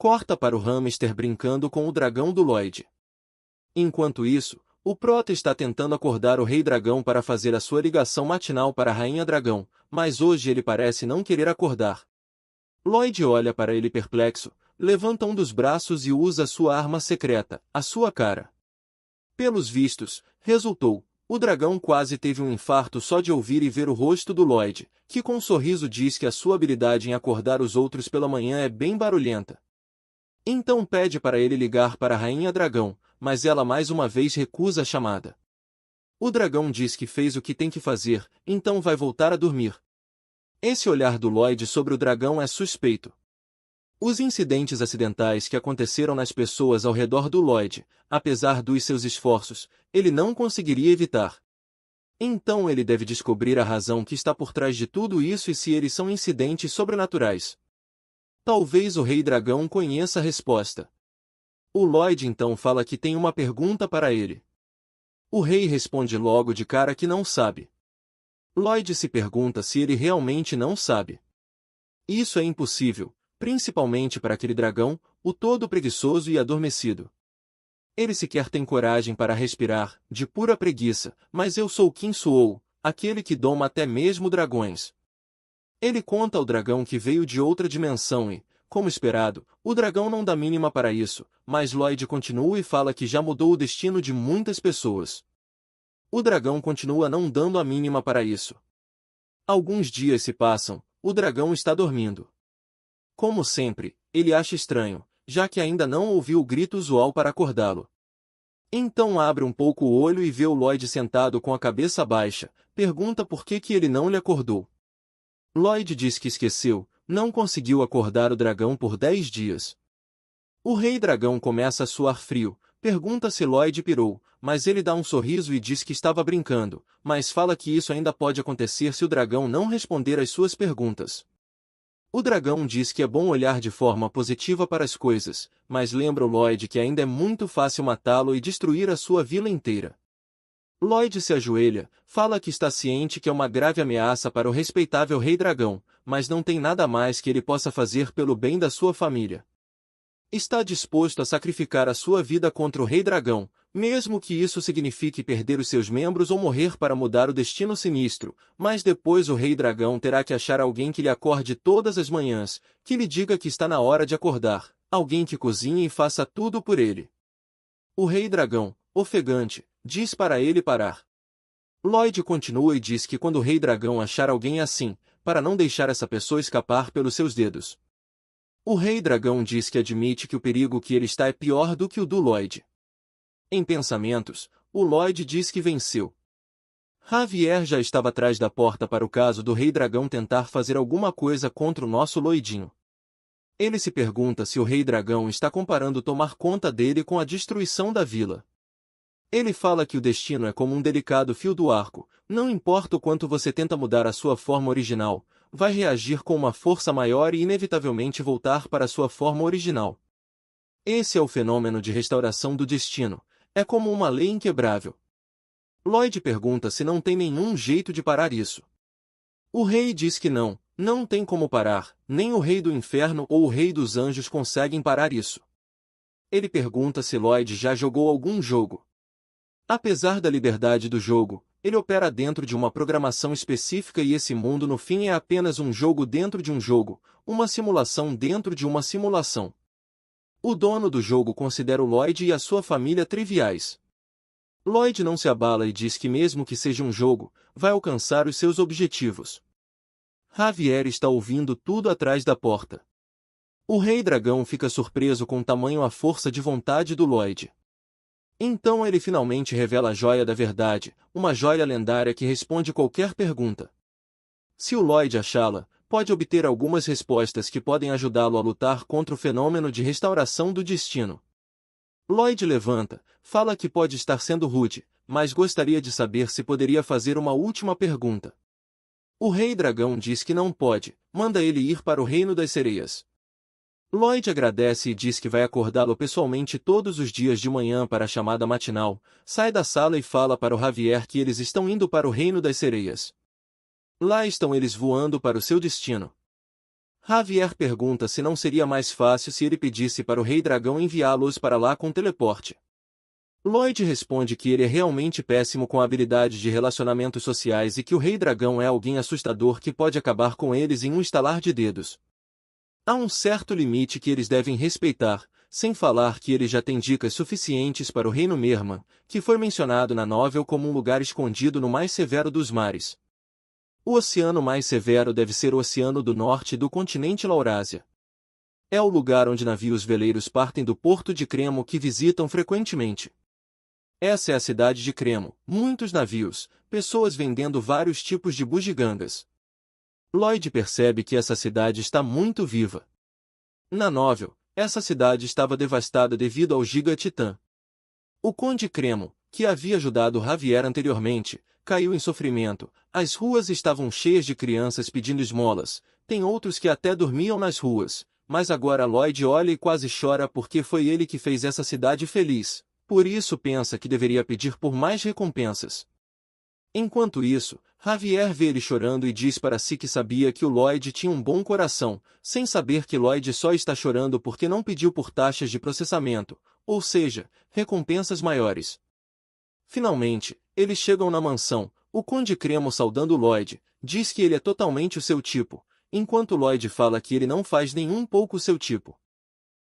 Corta para o hamster brincando com o dragão do Lloyd. Enquanto isso, o Prota está tentando acordar o Rei Dragão para fazer a sua ligação matinal para a Rainha Dragão, mas hoje ele parece não querer acordar. Lloyd olha para ele perplexo, levanta um dos braços e usa sua arma secreta, a sua cara. Pelos vistos, resultou. O dragão quase teve um infarto só de ouvir e ver o rosto do Lloyd, que com um sorriso diz que a sua habilidade em acordar os outros pela manhã é bem barulhenta. Então pede para ele ligar para a Rainha Dragão, mas ela mais uma vez recusa a chamada. O dragão diz que fez o que tem que fazer, então vai voltar a dormir. Esse olhar do Lloyd sobre o dragão é suspeito. Os incidentes acidentais que aconteceram nas pessoas ao redor do Lloyd, apesar dos seus esforços, ele não conseguiria evitar. Então ele deve descobrir a razão que está por trás de tudo isso e se eles são incidentes sobrenaturais. Talvez o Rei Dragão conheça a resposta. O Lloyd então fala que tem uma pergunta para ele. O rei responde logo de cara que não sabe. Lloyd se pergunta se ele realmente não sabe. Isso é impossível, principalmente para aquele dragão, o todo preguiçoso e adormecido. Ele sequer tem coragem para respirar, de pura preguiça, mas eu sou Qin Suou, aquele que doma até mesmo dragões. Ele conta ao dragão que veio de outra dimensão e, como esperado, o dragão não dá mínima para isso, mas Lloyd continua e fala que já mudou o destino de muitas pessoas. O dragão continua não dando a mínima para isso. Alguns dias se passam, o dragão está dormindo. Como sempre, ele acha estranho, já que ainda não ouviu o grito usual para acordá-lo. Então abre um pouco o olho e vê o Lloyd sentado com a cabeça baixa, pergunta por que ele não lhe acordou. Lloyd diz que esqueceu, não conseguiu acordar o dragão por 10 dias. O Rei Dragão começa a suar frio, pergunta se Lloyd pirou, mas ele dá um sorriso e diz que estava brincando, mas fala que isso ainda pode acontecer se o dragão não responder às suas perguntas. O dragão diz que é bom olhar de forma positiva para as coisas, mas lembra o Lloyd que ainda é muito fácil matá-lo e destruir a sua vila inteira. Lloyd se ajoelha, fala que está ciente que é uma grave ameaça para o respeitável Rei Dragão, mas não tem nada mais que ele possa fazer pelo bem da sua família. Está disposto a sacrificar a sua vida contra o Rei Dragão, mesmo que isso signifique perder os seus membros ou morrer para mudar o destino sinistro, mas depois o Rei Dragão terá que achar alguém que lhe acorde todas as manhãs, que lhe diga que está na hora de acordar, alguém que cozinhe e faça tudo por ele. O Rei Dragão, ofegante, diz para ele parar. Lloyd continua e diz que quando o Rei Dragão achar alguém assim, para não deixar essa pessoa escapar pelos seus dedos. O Rei Dragão diz que admite que o perigo que ele está é pior do que o do Lloyd. Em pensamentos, o Lloyd diz que venceu. Javier já estava atrás da porta para o caso do Rei Dragão tentar fazer alguma coisa contra o nosso Lloydinho. Ele se pergunta se o Rei Dragão está comparando tomar conta dele com a destruição da vila. Ele fala que o destino é como um delicado fio do arco, não importa o quanto você tenta mudar a sua forma original, vai reagir com uma força maior e inevitavelmente voltar para sua forma original. Esse é o fenômeno de restauração do destino, é como uma lei inquebrável. Lloyd pergunta se não tem nenhum jeito de parar isso. O rei diz que não tem como parar, nem o rei do inferno ou o rei dos anjos conseguem parar isso. Ele pergunta se Lloyd já jogou algum jogo. Apesar da liberdade do jogo, ele opera dentro de uma programação específica e esse mundo no fim é apenas um jogo dentro de um jogo, uma simulação dentro de uma simulação. O dono do jogo considera o Lloyd e a sua família triviais. Lloyd não se abala e diz que mesmo que seja um jogo, vai alcançar os seus objetivos. Javier está ouvindo tudo atrás da porta. O Rei Dragão fica surpreso com tamanho a força de vontade do Lloyd. Então ele finalmente revela a Joia da Verdade, uma joia lendária que responde qualquer pergunta. Se o Lloyd achá-la, pode obter algumas respostas que podem ajudá-lo a lutar contra o fenômeno de restauração do destino. Lloyd levanta, fala que pode estar sendo rude, mas gostaria de saber se poderia fazer uma última pergunta. O Rei Dragão diz que não pode, manda ele ir para o Reino das Sereias. Lloyd agradece e diz que vai acordá-lo pessoalmente todos os dias de manhã para a chamada matinal, sai da sala e fala para o Javier que eles estão indo para o Reino das Sereias. Lá estão eles voando para o seu destino. Javier pergunta se não seria mais fácil se ele pedisse para o Rei Dragão enviá-los para lá com teleporte. Lloyd responde que ele é realmente péssimo com a habilidade de relacionamentos sociais e que o Rei Dragão é alguém assustador que pode acabar com eles em um estalar de dedos. Há um certo limite que eles devem respeitar, sem falar que ele já tem dicas suficientes para o Reino Merman, que foi mencionado na novel como um lugar escondido no mais severo dos mares. O oceano mais severo deve ser o Oceano do Norte do continente Laurásia. É o lugar onde navios veleiros partem do porto de Cremo que visitam frequentemente. Essa é a cidade de Cremo, muitos navios, pessoas vendendo vários tipos de bugigangas. Lloyd percebe que essa cidade está muito viva. Na novel, essa cidade estava devastada devido ao Giga Titã. O Conde Cremo, que havia ajudado Javier anteriormente, caiu em sofrimento. As ruas estavam cheias de crianças pedindo esmolas, tem outros que até dormiam nas ruas, mas agora Lloyd olha e quase chora porque foi ele que fez essa cidade feliz. Por isso pensa que deveria pedir por mais recompensas. Enquanto isso, Javier vê ele chorando e diz para si que sabia que o Lloyd tinha um bom coração, sem saber que Lloyd só está chorando porque não pediu por taxas de processamento, ou seja, recompensas maiores. Finalmente, eles chegam na mansão. O Conde Cremo, saudando Lloyd, diz que ele é totalmente o seu tipo, enquanto Lloyd fala que ele não faz nem um pouco o seu tipo.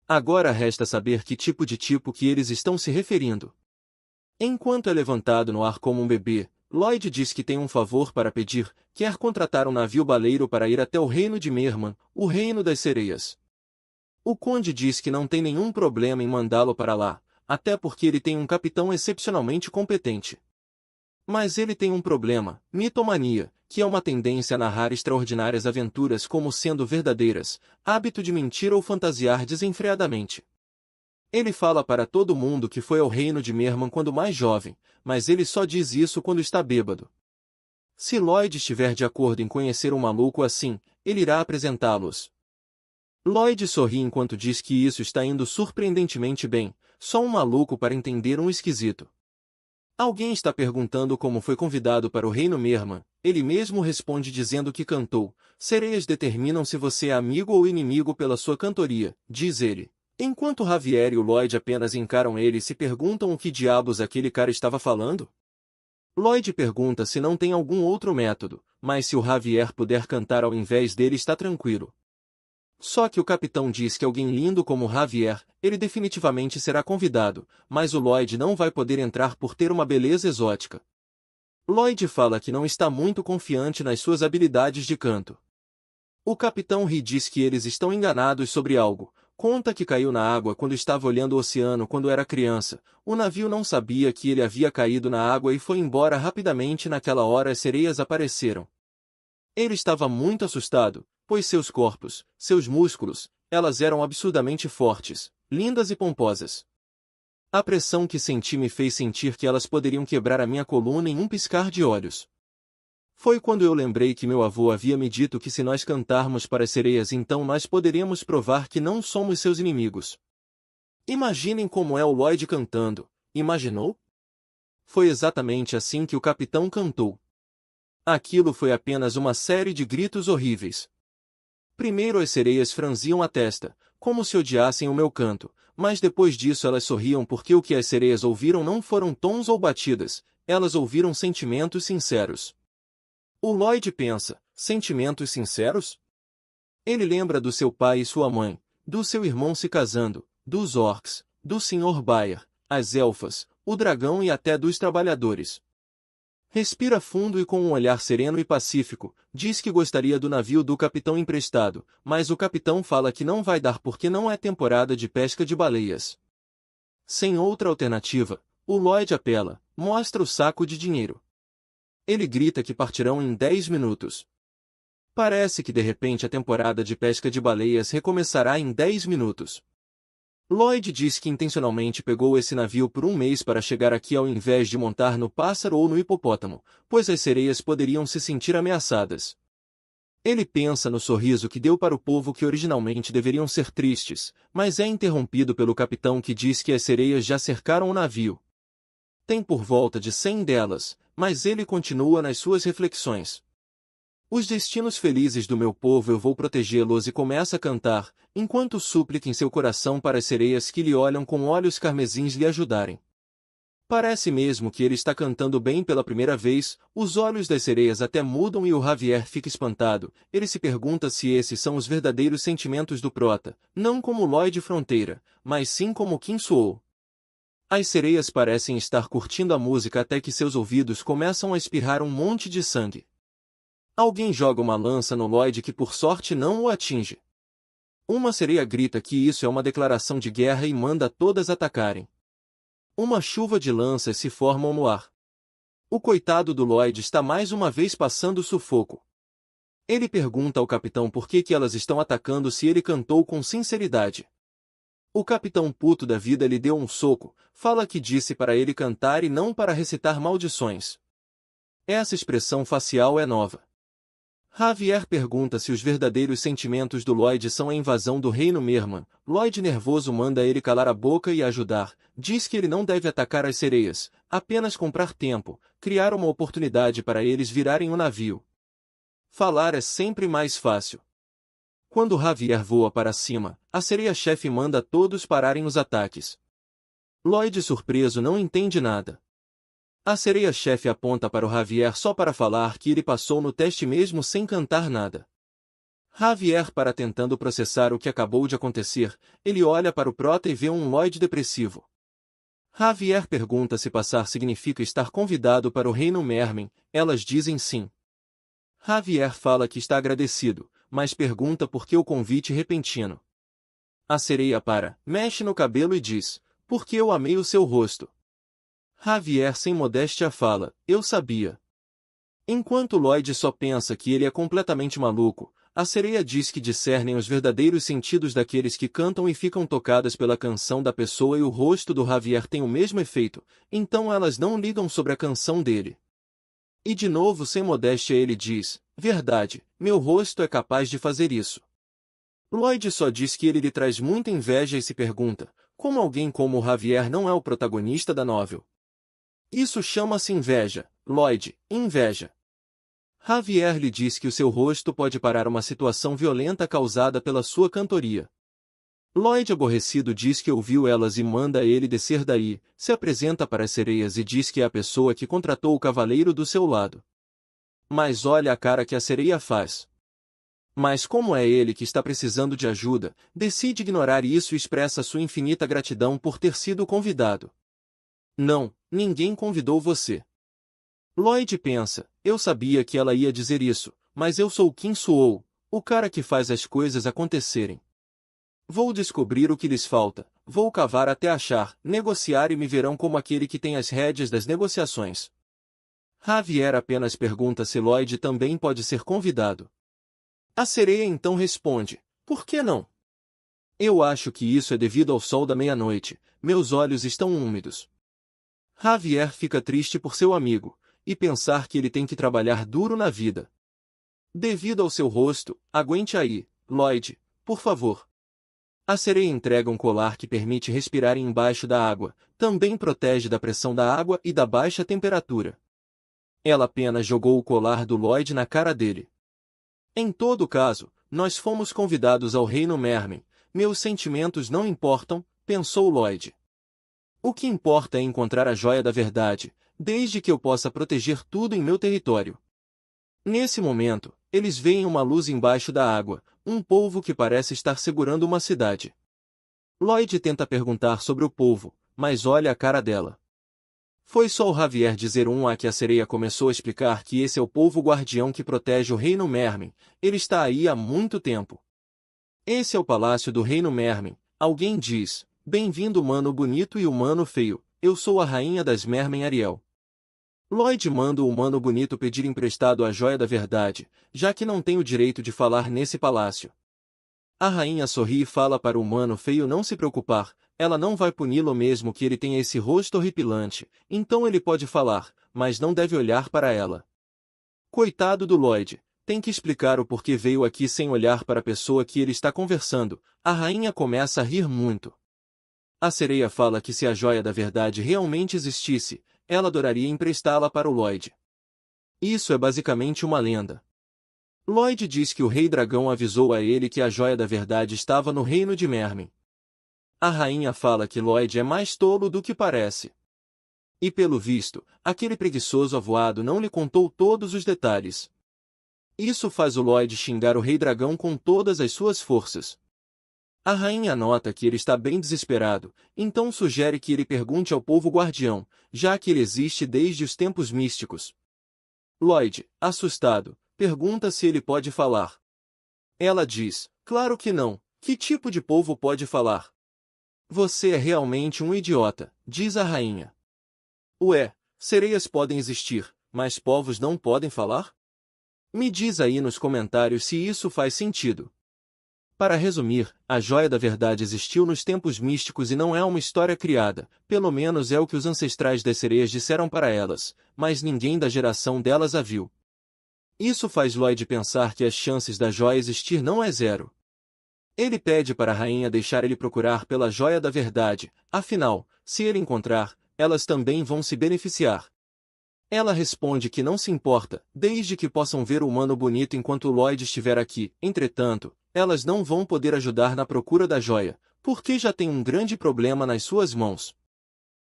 Agora resta saber que tipo que eles estão se referindo. Enquanto é levantado no ar como um bebê, Lloyd diz que tem um favor para pedir, quer contratar um navio baleiro para ir até o reino de Merman, o reino das sereias. O conde diz que não tem nenhum problema em mandá-lo para lá, até porque ele tem um capitão excepcionalmente competente. Mas ele tem um problema, mitomania, que é uma tendência a narrar extraordinárias aventuras como sendo verdadeiras, hábito de mentir ou fantasiar desenfreadamente. Ele fala para todo mundo que foi ao reino de Merman quando mais jovem, mas ele só diz isso quando está bêbado. Se Lloyd estiver de acordo em conhecer um maluco assim, ele irá apresentá-los. Lloyd sorri enquanto diz que isso está indo surpreendentemente bem, só um maluco para entender um esquisito. Alguém está perguntando como foi convidado para o reino Merman, ele mesmo responde dizendo que cantou. Sereias determinam se você é amigo ou inimigo pela sua cantoria, diz ele. Enquanto Javier e o Lloyd apenas encaram ele e se perguntam o que diabos aquele cara estava falando. Lloyd pergunta se não tem algum outro método, mas se o Javier puder cantar ao invés dele está tranquilo. Só que o capitão diz que alguém lindo como Javier, ele definitivamente será convidado, mas o Lloyd não vai poder entrar por ter uma beleza exótica. Lloyd fala que não está muito confiante nas suas habilidades de canto. O capitão ri e diz que eles estão enganados sobre algo. Conta que caiu na água quando estava olhando o oceano quando era criança. O navio não sabia que ele havia caído na água e foi embora rapidamente. Naquela hora as sereias apareceram. Ele estava muito assustado, pois seus corpos, seus músculos, elas eram absurdamente fortes, lindas e pomposas. A pressão que senti me fez sentir que elas poderiam quebrar a minha coluna em um piscar de olhos. Foi quando eu lembrei que meu avô havia me dito que se nós cantarmos para as sereias então nós poderíamos provar que não somos seus inimigos. Imaginem como é o Lloyd cantando, imaginou? Foi exatamente assim que o capitão cantou. Aquilo foi apenas uma série de gritos horríveis. Primeiro as sereias franziam a testa, como se odiassem o meu canto, mas depois disso elas sorriam porque o que as sereias ouviram não foram tons ou batidas, elas ouviram sentimentos sinceros. O Lloyd pensa, sentimentos sinceros? Ele lembra do seu pai e sua mãe, do seu irmão se casando, dos orcs, do Sr. Bayer, as elfas, o dragão e até dos trabalhadores. Respira fundo e com um olhar sereno e pacífico, diz que gostaria do navio do capitão emprestado, mas o capitão fala que não vai dar porque não é temporada de pesca de baleias. Sem outra alternativa, o Lloyd apela, mostra o saco de dinheiro. Ele grita que partirão em 10 minutos. Parece que de repente a temporada de pesca de baleias recomeçará em 10 minutos. Lloyd diz que intencionalmente pegou esse navio por um mês para chegar aqui ao invés de montar no pássaro ou no hipopótamo, pois as sereias poderiam se sentir ameaçadas. Ele pensa no sorriso que deu para o povo que originalmente deveriam ser tristes, mas é interrompido pelo capitão que diz que as sereias já cercaram o navio. Tem por volta de 100 delas, mas ele continua nas suas reflexões. Os destinos felizes do meu povo eu vou protegê-los e começa a cantar, enquanto súplica em seu coração para as sereias que lhe olham com olhos carmesins lhe ajudarem. Parece mesmo que ele está cantando bem pela primeira vez, os olhos das sereias até mudam e o Javier fica espantado. Ele se pergunta se esses são os verdadeiros sentimentos do prota, não como Lloyd Fronteira, mas sim como Kim Suou. As sereias parecem estar curtindo a música até que seus ouvidos começam a espirrar um monte de sangue. Alguém joga uma lança no Lloyd que por sorte não o atinge. Uma sereia grita que isso é uma declaração de guerra e manda todas atacarem. Uma chuva de lanças se formam no ar. O coitado do Lloyd está mais uma vez passando sufoco. Ele pergunta ao capitão por que elas estão atacando se ele cantou com sinceridade. O capitão puto da vida lhe deu um soco, fala que disse para ele cantar e não para recitar maldições. Essa expressão facial é nova. Javier pergunta se os verdadeiros sentimentos do Lloyd são a invasão do reino Merman. Lloyd nervoso manda ele calar a boca e ajudar. Diz que ele não deve atacar as sereias, apenas comprar tempo, criar uma oportunidade para eles virarem o navio. Falar é sempre mais fácil. Quando Javier voa para cima, a sereia-chefe manda todos pararem os ataques. Lloyd surpreso não entende nada. A sereia-chefe aponta para o Javier só para falar que ele passou no teste mesmo sem cantar nada. Javier para tentando processar o que acabou de acontecer, ele olha para o prota e vê um Lloyd depressivo. Javier pergunta se passar significa estar convidado para o reino Mermen, elas dizem sim. Javier fala que está agradecido, mas pergunta por que o convite repentino. A sereia mexe no cabelo e diz, porque eu amei o seu rosto. Javier sem modéstia fala, eu sabia. Enquanto Lloyd só pensa que ele é completamente maluco, a sereia diz que discernem os verdadeiros sentidos daqueles que cantam e ficam tocadas pela canção da pessoa e o rosto do Javier tem o mesmo efeito, então elas não ligam sobre a canção dele. E de novo sem modéstia ele diz, verdade, meu rosto é capaz de fazer isso. Lloyd só diz que ele lhe traz muita inveja e se pergunta, como alguém como o Javier não é o protagonista da novel? Isso chama-se inveja, Lloyd, inveja. Javier lhe diz que o seu rosto pode parar uma situação violenta causada pela sua cantoria. Lloyd aborrecido diz que ouviu elas e manda ele descer daí, se apresenta para as sereias e diz que é a pessoa que contratou o cavaleiro do seu lado. Mas olha a cara que a sereia faz. Mas como é ele que está precisando de ajuda, decide ignorar isso e expressa sua infinita gratidão por ter sido convidado. Não, ninguém convidou você. Lloyd pensa, eu sabia que ela ia dizer isso, mas eu sou Kim Suou, o cara que faz as coisas acontecerem. Vou descobrir o que lhes falta, vou cavar até achar, negociar e me verão como aquele que tem as rédeas das negociações. Javier apenas pergunta se Lloyd também pode ser convidado. A sereia então responde, por que não? Eu acho que isso é devido ao sol da meia-noite, meus olhos estão úmidos. Javier fica triste por seu amigo, e pensar que ele tem que trabalhar duro na vida. Devido ao seu rosto, aguente aí, Lloyd, por favor. A sereia entrega um colar que permite respirar embaixo da água, também protege da pressão da água e da baixa temperatura. Ela apenas jogou o colar do Lloyd na cara dele. Em todo caso, nós fomos convidados ao reino Mermen, meus sentimentos não importam, pensou Lloyd. O que importa é encontrar a joia da verdade, desde que eu possa proteger tudo em meu território. Nesse momento, eles veem uma luz embaixo da água, um polvo que parece estar segurando uma cidade. Lloyd tenta perguntar sobre o polvo, mas olha a cara dela. Foi só o Javier dizer que a sereia começou a explicar que esse é o polvo guardião que protege o reino Mermen, ele está aí há muito tempo. Esse é o palácio do reino Mermen, alguém diz. Bem-vindo humano bonito e humano feio, eu sou a rainha das Mermen Ariel. Lloyd manda o humano bonito pedir emprestado a joia da verdade, já que não tem o direito de falar nesse palácio. A rainha sorri e fala para o humano feio não se preocupar, ela não vai puni-lo mesmo que ele tenha esse rosto horripilante, então ele pode falar, mas não deve olhar para ela. Coitado do Lloyd, tem que explicar o porquê veio aqui sem olhar para a pessoa que ele está conversando, a rainha começa a rir muito. A sereia fala que se a joia da verdade realmente existisse, ela adoraria emprestá-la para o Lloyd. Isso é basicamente uma lenda. Lloyd diz que o Rei Dragão avisou a ele que a Joia da Verdade estava no reino de Mermin. A rainha fala que Lloyd é mais tolo do que parece. E pelo visto, aquele preguiçoso avoado não lhe contou todos os detalhes. Isso faz o Lloyd xingar o Rei Dragão com todas as suas forças. A rainha nota que ele está bem desesperado, então sugere que ele pergunte ao povo guardião, já que ele existe desde os tempos místicos. Lloyd, assustado, pergunta se ele pode falar. Ela diz, claro que não, que tipo de povo pode falar? Você é realmente um idiota, diz a rainha. Ué, sereias podem existir, mas povos não podem falar? Me diz aí nos comentários se isso faz sentido. Para resumir, a Joia da Verdade existiu nos tempos místicos e não é uma história criada, pelo menos é o que os ancestrais das sereias disseram para elas, mas ninguém da geração delas a viu. Isso faz Lloyd pensar que as chances da joia existir não é zero. Ele pede para a rainha deixar ele procurar pela Joia da Verdade, afinal, se ele encontrar, elas também vão se beneficiar. Ela responde que não se importa, desde que possam ver o humano bonito enquanto Lloyd estiver aqui. Entretanto, elas não vão poder ajudar na procura da joia, porque já tem um grande problema nas suas mãos.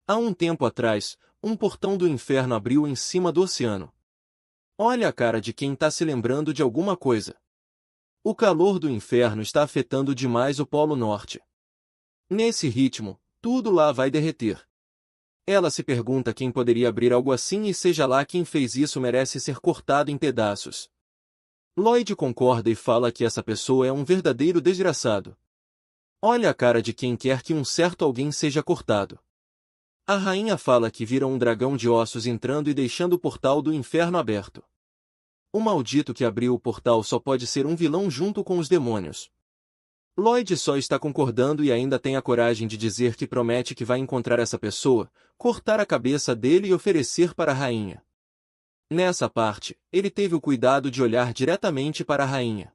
Há um tempo atrás, um portão do inferno abriu em cima do oceano. Olha a cara de quem está se lembrando de alguma coisa. O calor do inferno está afetando demais o Polo Norte. Nesse ritmo, tudo lá vai derreter. Ela se pergunta quem poderia abrir algo assim e seja lá quem fez isso merece ser cortado em pedaços. Lloyd concorda e fala que essa pessoa é um verdadeiro desgraçado. Olha a cara de quem quer que um certo alguém seja cortado. A rainha fala que vira um dragão de ossos entrando e deixando o portal do inferno aberto. O maldito que abriu o portal só pode ser um vilão junto com os demônios. Lloyd só está concordando e ainda tem a coragem de dizer que promete que vai encontrar essa pessoa, cortar a cabeça dele e oferecer para a rainha. Nessa parte, ele teve o cuidado de olhar diretamente para a rainha.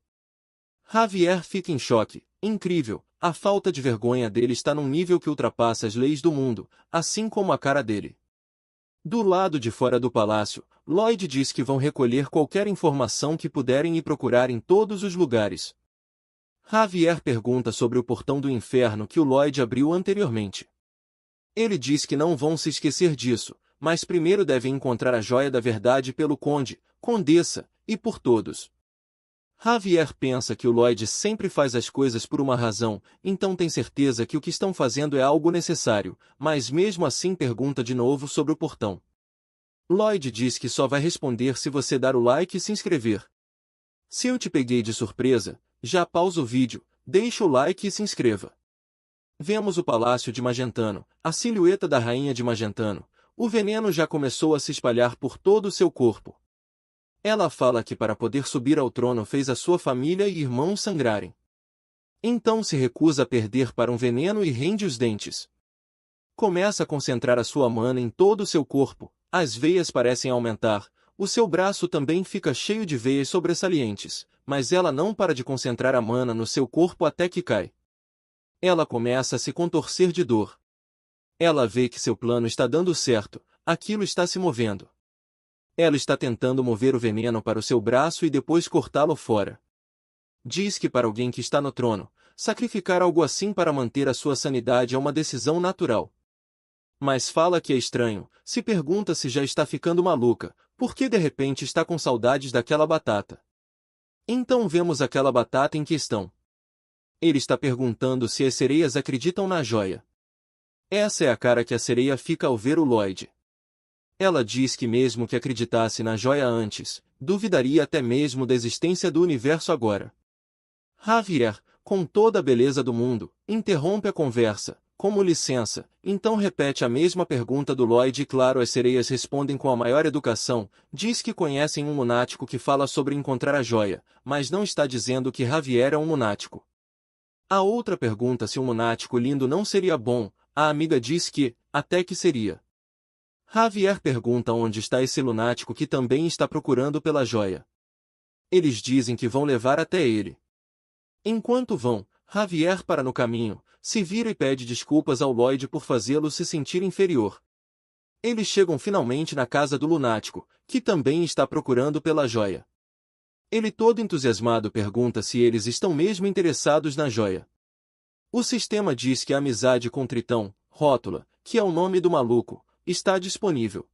Javier fica em choque. Incrível, a falta de vergonha dele está num nível que ultrapassa as leis do mundo, assim como a cara dele. Do lado de fora do palácio, Lloyd diz que vão recolher qualquer informação que puderem e procurar em todos os lugares. Javier pergunta sobre o portão do inferno que o Lloyd abriu anteriormente. Ele diz que não vão se esquecer disso, mas primeiro devem encontrar a Joia da Verdade pelo conde, condessa, e por todos. Javier pensa que o Lloyd sempre faz as coisas por uma razão, então tem certeza que o que estão fazendo é algo necessário, mas mesmo assim pergunta de novo sobre o portão. Lloyd diz que só vai responder se você dar o like e se inscrever. Se eu te peguei de surpresa, já pausa o vídeo, deixa o like e se inscreva. Vemos o Palácio de Magentano, a silhueta da Rainha de Magentano. O veneno já começou a se espalhar por todo o seu corpo. Ela fala que para poder subir ao trono fez a sua família e irmãos sangrarem. Então se recusa a perder para um veneno e rende os dentes. Começa a concentrar a sua mana em todo o seu corpo, as veias parecem aumentar, o seu braço também fica cheio de veias sobressalentes, mas ela não para de concentrar a mana no seu corpo até que cai. Ela começa a se contorcer de dor. Ela vê que seu plano está dando certo, aquilo está se movendo. Ela está tentando mover o veneno para o seu braço e depois cortá-lo fora. Diz que para alguém que está no trono, sacrificar algo assim para manter a sua sanidade é uma decisão natural. Mas fala que é estranho, se pergunta se já está ficando maluca, porque de repente está com saudades daquela batata. Então vemos aquela batata em questão. Ele está perguntando se as sereias acreditam na joia. Essa é a cara que a sereia fica ao ver o Lloyd. Ela diz que mesmo que acreditasse na joia antes, duvidaria até mesmo da existência do universo agora. Javier, com toda a beleza do mundo, interrompe a conversa, como licença, então repete a mesma pergunta do Lloyd e claro as sereias respondem com a maior educação, diz que conhecem um lunático que fala sobre encontrar a joia, mas não está dizendo que Javier é um lunático. A outra pergunta se um lunático lindo não seria bom, a amiga diz que, até que seria. Javier pergunta onde está esse lunático que também está procurando pela joia. Eles dizem que vão levar até ele. Enquanto vão, Javier para no caminho, se vira e pede desculpas ao Lloyd por fazê-lo se sentir inferior. Eles chegam finalmente na casa do lunático, que também está procurando pela joia. Ele todo entusiasmado pergunta se eles estão mesmo interessados na joia. O sistema diz que a amizade com Tritão, Rótula, que é o nome do maluco, está disponível.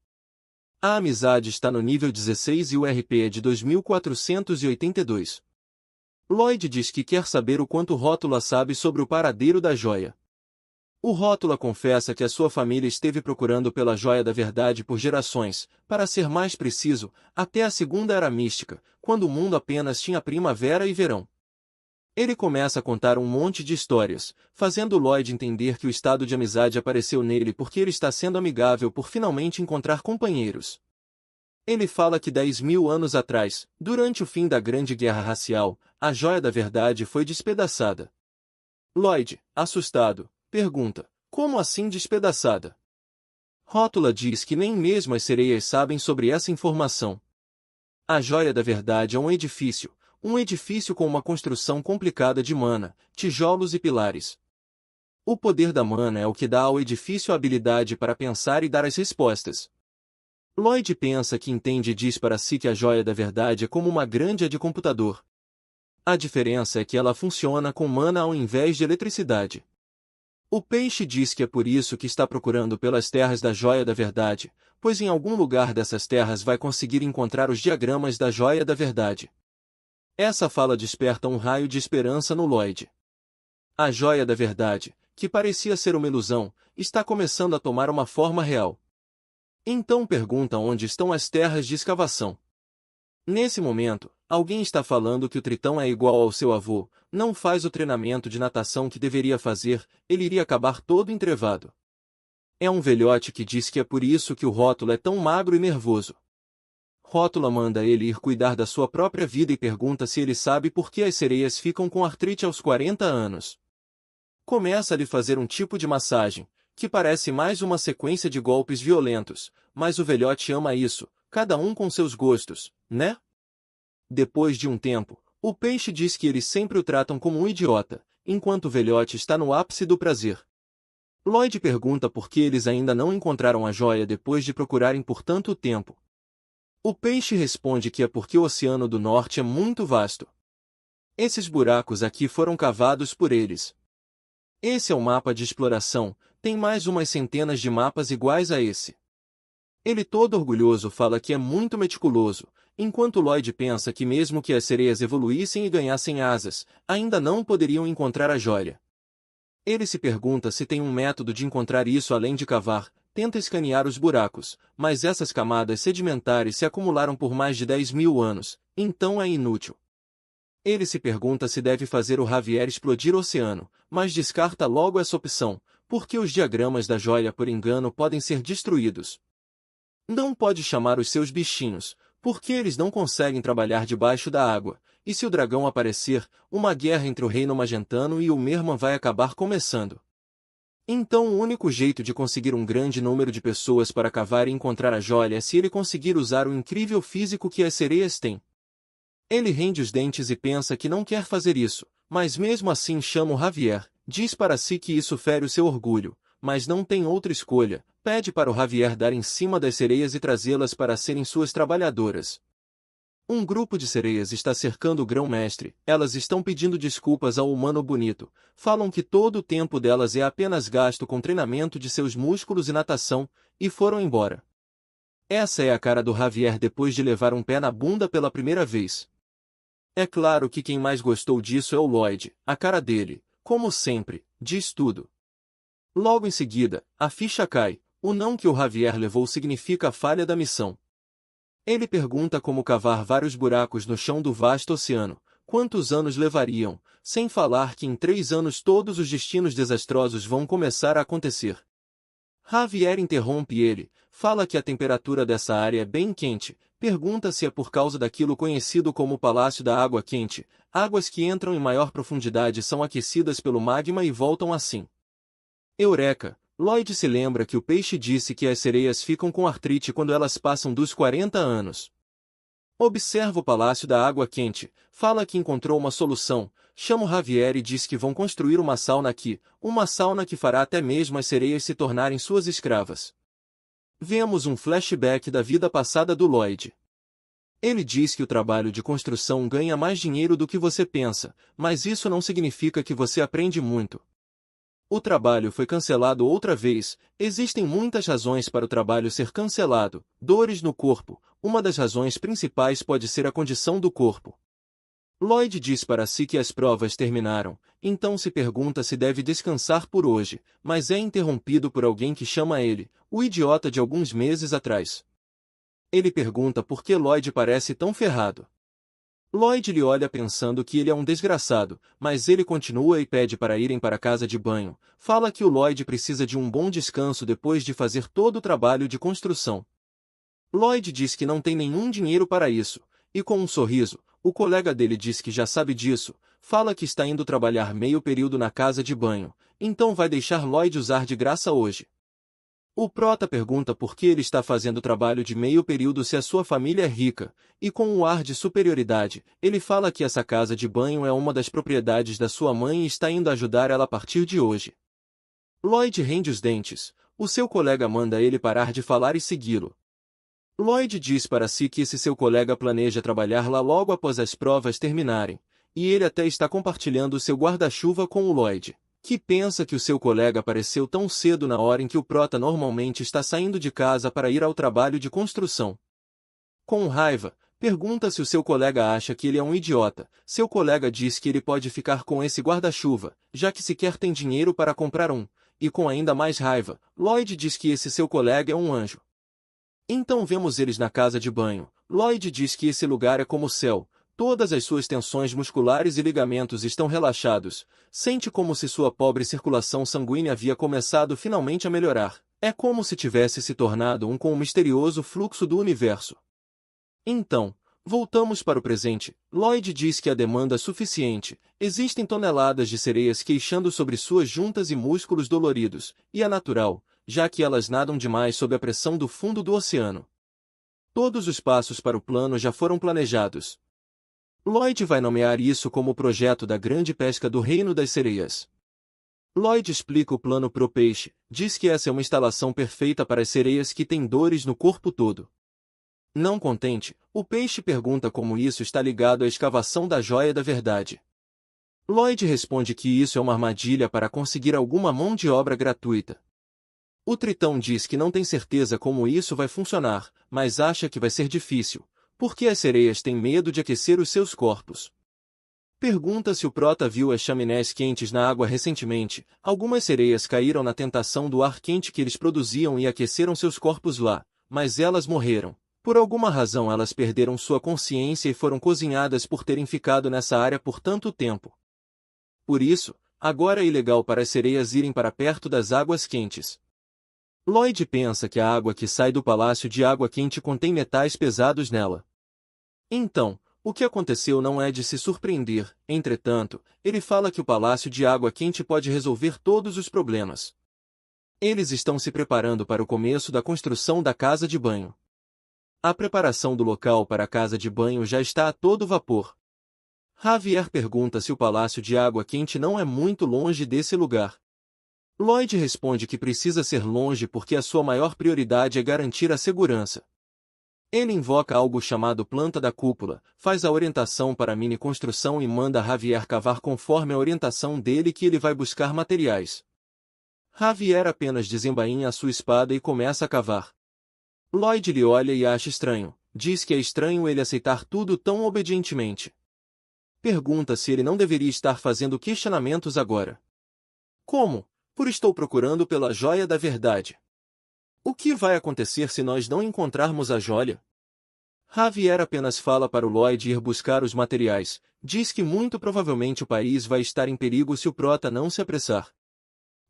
A amizade está no nível 16 e o RP é de 2482. Lloyd diz que quer saber o quanto Rótula sabe sobre o paradeiro da joia. O Rótula confessa que a sua família esteve procurando pela joia da verdade por gerações, para ser mais preciso, até a Segunda Era Mística, quando o mundo apenas tinha primavera e verão. Ele começa a contar um monte de histórias, fazendo Lloyd entender que o estado de amizade apareceu nele porque ele está sendo amigável por finalmente encontrar companheiros. Ele fala que 10.000 anos atrás, durante o fim da Grande Guerra Racial, a joia da verdade foi despedaçada. Lloyd, assustado, pergunta, como assim despedaçada? Rótula diz que nem mesmo as sereias sabem sobre essa informação. A joia da verdade é um edifício com uma construção complicada de mana, tijolos e pilares. O poder da mana é o que dá ao edifício a habilidade para pensar e dar as respostas. Lloyd pensa que entende e diz para si que a joia da verdade é como uma grande de computador. A diferença é que ela funciona com mana ao invés de eletricidade. O peixe diz que é por isso que está procurando pelas terras da joia da verdade, pois em algum lugar dessas terras vai conseguir encontrar os diagramas da joia da verdade. Essa fala desperta um raio de esperança no Lloyd. A joia da verdade, que parecia ser uma ilusão, está começando a tomar uma forma real. Então pergunta onde estão as terras de escavação. Nesse momento, alguém está falando que o Tritão é igual ao seu avô, não faz o treinamento de natação que deveria fazer, ele iria acabar todo entrevado. É um velhote que diz que é por isso que o Rótula é tão magro e nervoso. Rótula manda ele ir cuidar da sua própria vida e pergunta se ele sabe por que as sereias ficam com artrite aos 40 anos. Começa a lhe fazer um tipo de massagem, que parece mais uma sequência de golpes violentos, mas o velhote ama isso, cada um com seus gostos, né? Depois de um tempo, o peixe diz que eles sempre o tratam como um idiota, enquanto o velhote está no ápice do prazer. Lloyd pergunta por que eles ainda não encontraram a joia depois de procurarem por tanto tempo. O peixe responde que é porque o Oceano do Norte é muito vasto. Esses buracos aqui foram cavados por eles. Esse é o mapa de exploração, tem mais umas centenas de mapas iguais a esse. Ele todo orgulhoso fala que é muito meticuloso, enquanto Lloyd pensa que mesmo que as sereias evoluíssem e ganhassem asas, ainda não poderiam encontrar a joia. Ele se pergunta se tem um método de encontrar isso além de cavar, tenta escanear os buracos, mas essas camadas sedimentares se acumularam por mais de 10.000 anos, então é inútil. Ele se pergunta se deve fazer o Javier explodir o oceano, mas descarta logo essa opção, porque os diagramas da joia por engano podem ser destruídos. Não pode chamar os seus bichinhos, porque eles não conseguem trabalhar debaixo da água, e se o dragão aparecer, uma guerra entre o reino magentano e o Merman vai acabar começando. Então o único jeito de conseguir um grande número de pessoas para cavar e encontrar a joia é se ele conseguir usar o incrível físico que as sereias têm. Ele rende os dentes e pensa que não quer fazer isso, mas mesmo assim chama o Javier, diz para si que isso fere o seu orgulho, mas não tem outra escolha, pede para o Javier dar em cima das sereias e trazê-las para serem suas trabalhadoras. Um grupo de sereias está cercando o grão-mestre, elas estão pedindo desculpas ao humano bonito, falam que todo o tempo delas é apenas gasto com treinamento de seus músculos e natação, e foram embora. Essa é a cara do Javier depois de levar um pé na bunda pela primeira vez. É claro que quem mais gostou disso é o Lloyd, a cara dele, como sempre, diz tudo. Logo em seguida, a ficha cai, o não que o Javier levou significa a falha da missão. Ele pergunta como cavar vários buracos no chão do vasto oceano, quantos anos levariam, sem falar que em 3 anos todos os destinos desastrosos vão começar a acontecer. Javier interrompe ele, fala que a temperatura dessa área é bem quente, pergunta se é por causa daquilo conhecido como o Palácio da Água Quente, águas que entram em maior profundidade são aquecidas pelo magma e voltam assim. Eureka! Lloyd se lembra que o peixe disse que as sereias ficam com artrite quando elas passam dos 40 anos. Observa o Palácio da Água Quente, fala que encontrou uma solução, chama o Javier e diz que vão construir uma sauna aqui, uma sauna que fará até mesmo as sereias se tornarem suas escravas. Vemos um flashback da vida passada do Lloyd. Ele diz que o trabalho de construção ganha mais dinheiro do que você pensa, mas isso não significa que você aprende muito. O trabalho foi cancelado outra vez. Existem muitas razões para o trabalho ser cancelado. Dores no corpo. Uma das razões principais pode ser a condição do corpo. Lloyd diz para si que as provas terminaram, então se pergunta se deve descansar por hoje, mas é interrompido por alguém que chama ele, o idiota de alguns meses atrás. Ele pergunta por que Lloyd parece tão ferrado. Lloyd lhe olha pensando que ele é um desgraçado, mas ele continua e pede para irem para a casa de banho. Fala que o Lloyd precisa de um bom descanso depois de fazer todo o trabalho de construção. Lloyd diz que não tem nenhum dinheiro para isso, e com um sorriso, o colega dele diz que já sabe disso, fala que está indo trabalhar meio período na casa de banho, então vai deixar Lloyd usar de graça hoje. O prota pergunta por que ele está fazendo trabalho de meio período se a sua família é rica, e com um ar de superioridade, ele fala que essa casa de banho é uma das propriedades da sua mãe e está indo ajudar ela a partir de hoje. Lloyd rende os dentes, o seu colega manda ele parar de falar e segui-lo. Lloyd diz para si que esse seu colega planeja trabalhar lá logo após as provas terminarem, e ele até está compartilhando seu guarda-chuva com o Lloyd, que pensa que o seu colega apareceu tão cedo na hora em que o prota normalmente está saindo de casa para ir ao trabalho de construção. Com raiva, pergunta se o seu colega acha que ele é um idiota. Seu colega diz que ele pode ficar com esse guarda-chuva, já que sequer tem dinheiro para comprar um, e com ainda mais raiva, Lloyd diz que esse seu colega é um anjo. Então vemos eles na casa de banho. Lloyd diz que esse lugar é como o céu. Todas as suas tensões musculares e ligamentos estão relaxados. Sente como se sua pobre circulação sanguínea havia começado finalmente a melhorar. É como se tivesse se tornado um com o misterioso fluxo do universo. Então, voltamos para o presente. Lloyd diz que há demanda suficiente. Existem toneladas de sereias queixando sobre suas juntas e músculos doloridos, e é natural, já que elas nadam demais sob a pressão do fundo do oceano. Todos os passos para o plano já foram planejados. Lloyd vai nomear isso como o projeto da grande pesca do Reino das Sereias. Lloyd explica o plano pro peixe, diz que essa é uma instalação perfeita para as sereias que têm dores no corpo todo. Não contente, o peixe pergunta como isso está ligado à escavação da joia da verdade. Lloyd responde que isso é uma armadilha para conseguir alguma mão de obra gratuita. O Tritão diz que não tem certeza como isso vai funcionar, mas acha que vai ser difícil, porque as sereias têm medo de aquecer os seus corpos. Pergunta se o prota viu as chaminés quentes na água recentemente. Algumas sereias caíram na tentação do ar quente que eles produziam e aqueceram seus corpos lá, mas elas morreram. Por alguma razão elas perderam sua consciência e foram cozinhadas por terem ficado nessa área por tanto tempo. Por isso, agora é ilegal para as sereias irem para perto das águas quentes. Lloyd pensa que a água que sai do palácio de água quente contém metais pesados nela. Então, o que aconteceu não é de se surpreender, entretanto, ele fala que o palácio de água quente pode resolver todos os problemas. Eles estão se preparando para o começo da construção da casa de banho. A preparação do local para a casa de banho já está a todo vapor. Javier pergunta se o palácio de água quente não é muito longe desse lugar. Lloyd responde que precisa ser longe porque a sua maior prioridade é garantir a segurança. Ele invoca algo chamado planta da cúpula, faz a orientação para a mini-construção e manda Javier cavar conforme a orientação dele que ele vai buscar materiais. Javier apenas desembainha a sua espada e começa a cavar. Lloyd lhe olha e acha estranho, diz que é estranho ele aceitar tudo tão obedientemente. Pergunta se ele não deveria estar fazendo questionamentos agora. Como? Por estou procurando pela joia da verdade. O que vai acontecer se nós não encontrarmos a joia? Javier apenas fala para o Lloyd ir buscar os materiais, diz que muito provavelmente o país vai estar em perigo se o prota não se apressar.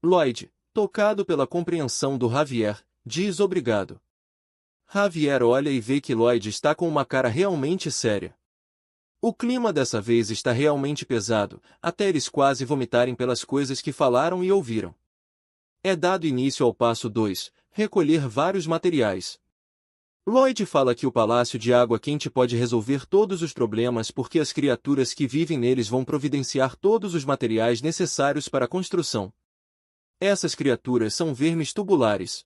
Lloyd, tocado pela compreensão do Javier, diz obrigado. Javier olha e vê que Lloyd está com uma cara realmente séria. O clima dessa vez está realmente pesado, até eles quase vomitarem pelas coisas que falaram e ouviram. É dado início ao passo 2, recolher vários materiais. Lloyd fala que o palácio de água quente pode resolver todos os problemas porque as criaturas que vivem neles vão providenciar todos os materiais necessários para a construção. Essas criaturas são vermes tubulares.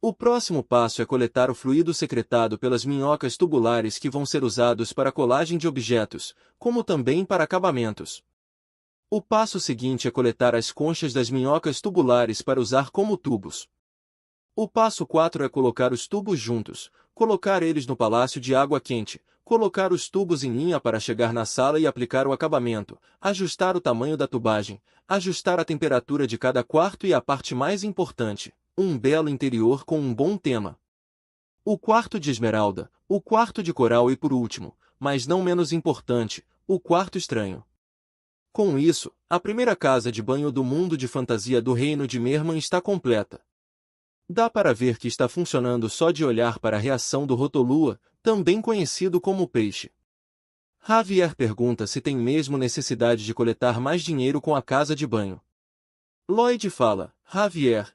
O próximo passo é coletar o fluido secretado pelas minhocas tubulares que vão ser usados para a colagem de objetos, como também para acabamentos. O passo seguinte é coletar as conchas das minhocas tubulares para usar como tubos. O passo 4 é colocar os tubos juntos, colocar eles no palácio de água quente, colocar os tubos em linha para chegar na sala e aplicar o acabamento, ajustar o tamanho da tubagem, ajustar a temperatura de cada quarto e a parte mais importante, um belo interior com um bom tema. O quarto de esmeralda, o quarto de coral e por último, mas não menos importante, o quarto estranho. Com isso, a primeira casa de banho do mundo de fantasia do reino de Merman está completa. Dá para ver que está funcionando só de olhar para a reação do Rotolua, também conhecido como peixe. Javier pergunta se tem mesmo necessidade de coletar mais dinheiro com a casa de banho. Lloyd fala, Javier,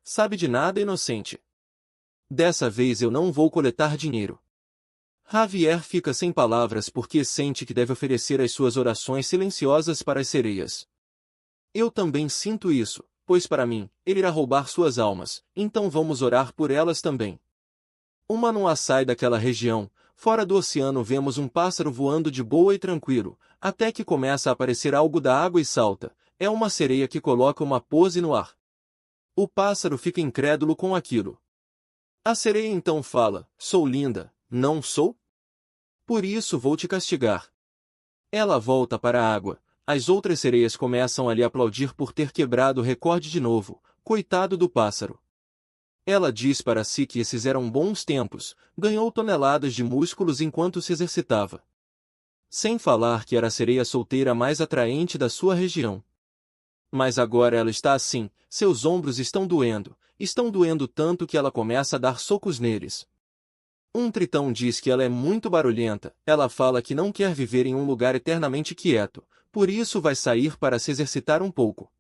sabe de nada inocente. Dessa vez eu não vou coletar dinheiro. Javier fica sem palavras porque sente que deve oferecer as suas orações silenciosas para as sereias. Eu também sinto isso, pois para mim, ele irá roubar suas almas, então vamos orar por elas também. Uma noa sai daquela região, fora do oceano vemos um pássaro voando de boa e tranquilo, até que começa a aparecer algo da água e salta, é uma sereia que coloca uma pose no ar. O pássaro fica incrédulo com aquilo. A sereia então fala, sou linda, não sou? Por isso vou te castigar. Ela volta para a água. As outras sereias começam a lhe aplaudir por ter quebrado o recorde de novo, coitado do pássaro. Ela diz para si que esses eram bons tempos, ganhou toneladas de músculos enquanto se exercitava. Sem falar que era a sereia solteira mais atraente da sua região. Mas agora ela está assim, seus ombros estão doendo tanto que ela começa a dar socos neles. Um tritão diz que ela é muito barulhenta, ela fala que não quer viver em um lugar eternamente quieto, por isso vai sair para se exercitar um pouco.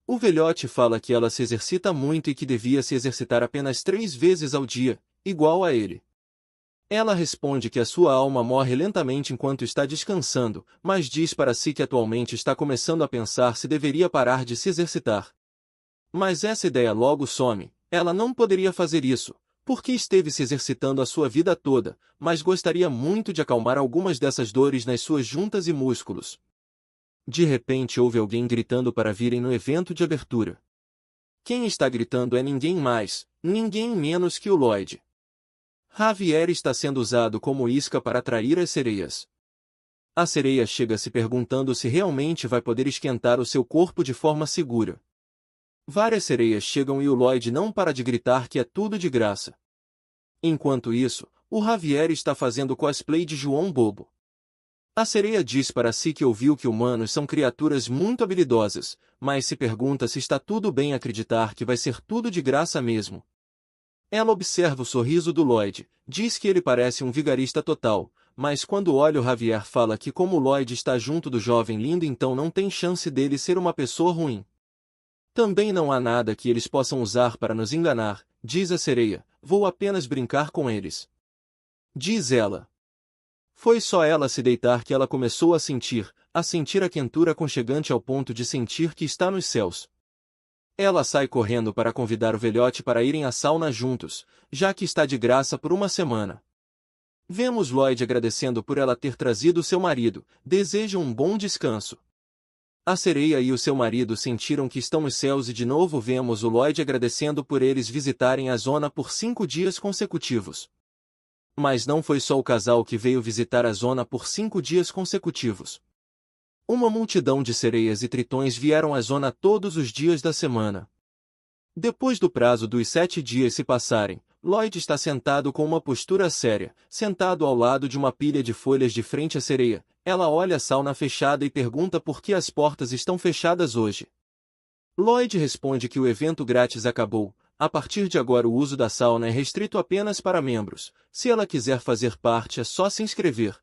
O velhote fala que ela se exercita muito e que devia se exercitar apenas 3 vezes ao dia, igual a ele. Ela responde que a sua alma morre lentamente enquanto está descansando, mas diz para si que atualmente está começando a pensar se deveria parar de se exercitar. Mas essa ideia logo some, ela não poderia fazer isso, porque esteve se exercitando a sua vida toda, mas gostaria muito de acalmar algumas dessas dores nas suas juntas e músculos. De repente ouve alguém gritando para virem no evento de abertura. Quem está gritando é ninguém mais, ninguém menos que o Lloyd. Javier está sendo usado como isca para atrair as sereias. A sereia chega se perguntando se realmente vai poder esquentar o seu corpo de forma segura. Várias sereias chegam e o Lloyd não para de gritar que é tudo de graça. Enquanto isso, o Javier está fazendo cosplay de João Bobo. A sereia diz para si que ouviu que humanos são criaturas muito habilidosas, mas se pergunta se está tudo bem acreditar que vai ser tudo de graça mesmo. Ela observa o sorriso do Lloyd, diz que ele parece um vigarista total, mas quando olha o Javier fala que como o Lloyd está junto do jovem lindo então não tem chance dele ser uma pessoa ruim. Também não há nada que eles possam usar para nos enganar, diz a sereia, vou apenas brincar com eles. Diz ela. Foi só ela se deitar que ela começou a sentir a quentura aconchegante ao ponto de sentir que está nos céus. Ela sai correndo para convidar o velhote para irem à sauna juntos, já que está de graça por uma semana. Vemos Lloyd agradecendo por ela ter trazido seu marido, desejam um bom descanso. A sereia e o seu marido sentiram que estão nos céus e de novo vemos o Lloyd agradecendo por eles visitarem a zona por 5 dias consecutivos. Mas não foi só o casal que veio visitar a zona por 5 dias consecutivos. Uma multidão de sereias e tritões vieram à zona todos os dias da semana. Depois do prazo dos 7 dias se passarem, Lloyd está sentado com uma postura séria, sentado ao lado de uma pilha de folhas de frente à sereia. Ela olha a sauna fechada e pergunta por que as portas estão fechadas hoje. Lloyd responde que o evento grátis acabou. A partir de agora o uso da sauna é restrito apenas para membros. Se ela quiser fazer parte é só se inscrever.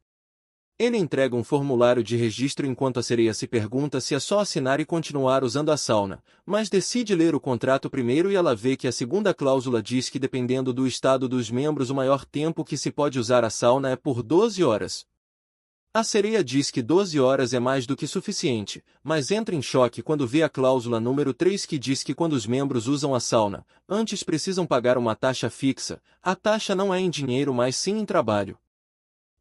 Ele entrega um formulário de registro enquanto a sereia se pergunta se é só assinar e continuar usando a sauna, mas decide ler o contrato primeiro e ela vê que a segunda cláusula diz que dependendo do estado dos membros o maior tempo que se pode usar a sauna é por 12 horas. A sereia diz que 12 horas é mais do que suficiente, mas entra em choque quando vê a cláusula número 3 que diz que quando os membros usam a sauna, antes precisam pagar uma taxa fixa. A taxa não é em dinheiro mas sim em trabalho.